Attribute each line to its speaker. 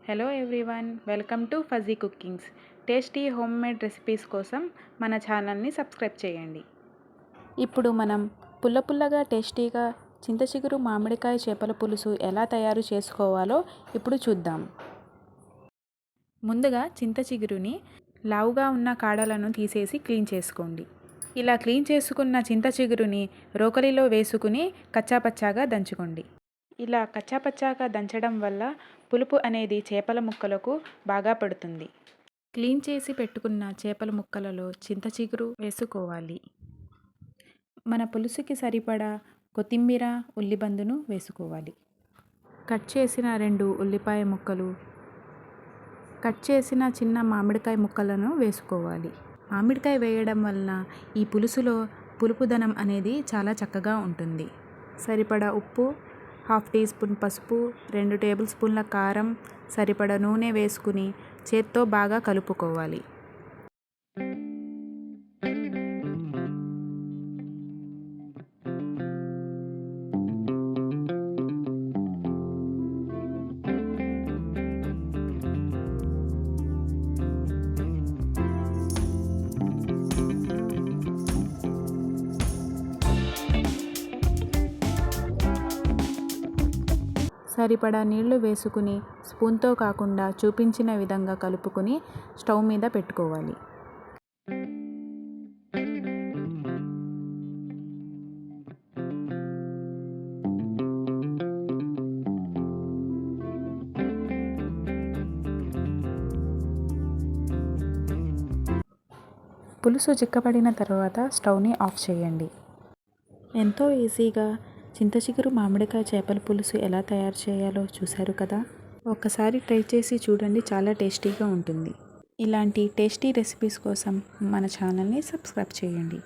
Speaker 1: Hello everyone, welcome to fuzzy cookings. Tasty home made recipes కోసం మన ఛానల్ని subscribe చేయండి. ఇప్పుడు మనం పుల్లగా టేస్టీగా చింత చిగురు మామిడికాయ చేపల పులుసు ఎలా తయారు చేసుకోవాలో ఇప్పుడు చూద్దాం. ముందుగా చింత చిగురుని లావుగా ఉన్న కాడలను తీసేసి క్లీన్ చేసుకోండి. ఇలా క్లీన్ చేసుకున్న చింత చిగురుని రోకలిలో వేసుకుని కచ్చాపచ్చాగా దంచుకోండి. ఇలా కచ్చాపచ్చాగా దంచడం వల్ల పులుపు అనేది చేపల ముక్కలకు బాగా పడుతుంది. క్లీన్ చేసి పెట్టుకున్న చేపల ముక్కలలో చింత చిగురు వేసుకోవాలి. మన పులుసుకి సరిపడా కొత్తిమీర, ఉల్లిబందును వేసుకోవాలి. కట్ చేసిన 2 ఉల్లిపాయ ముక్కలు, కట్ చేసిన చిన్న మామిడికాయ ముక్కలను వేసుకోవాలి. మామిడికాయ వేయడం వలన ఈ పులుసులో పులుపుదనం అనేది చాలా చక్కగా ఉంటుంది. సరిపడా ఉప్పు, 1/2 టీ స్పూన్ పసుపు, 2 టేబుల్ స్పూన్ల కారం, సరిపడా నూనె వేసుకుని చేత్తో బాగా కలుపుకోవాలి. సరిపడా నీళ్లు వేసుకుని స్పూన్తో కాకుండా చూపించిన విధంగా కలుపుకొని స్టవ్ మీద పెట్టుకోవాలి. పులుసు చిక్కబడిన తర్వాత స్టవ్ని ఆఫ్ చేయండి. ఎంతో ఈజీగా చింత చిగురు మామిడికాయ చేపల పులుసు ఎలా తయారు చేయాలో చూశారు కదా. ఒక్కసారి ట్రై చేసి చూడండి, చాలా టేస్టీగా ఉంటుంది. ఇలాంటి టేస్టీ రెసిపీస్ కోసం మన ఛానల్ని సబ్స్క్రైబ్ చేయండి.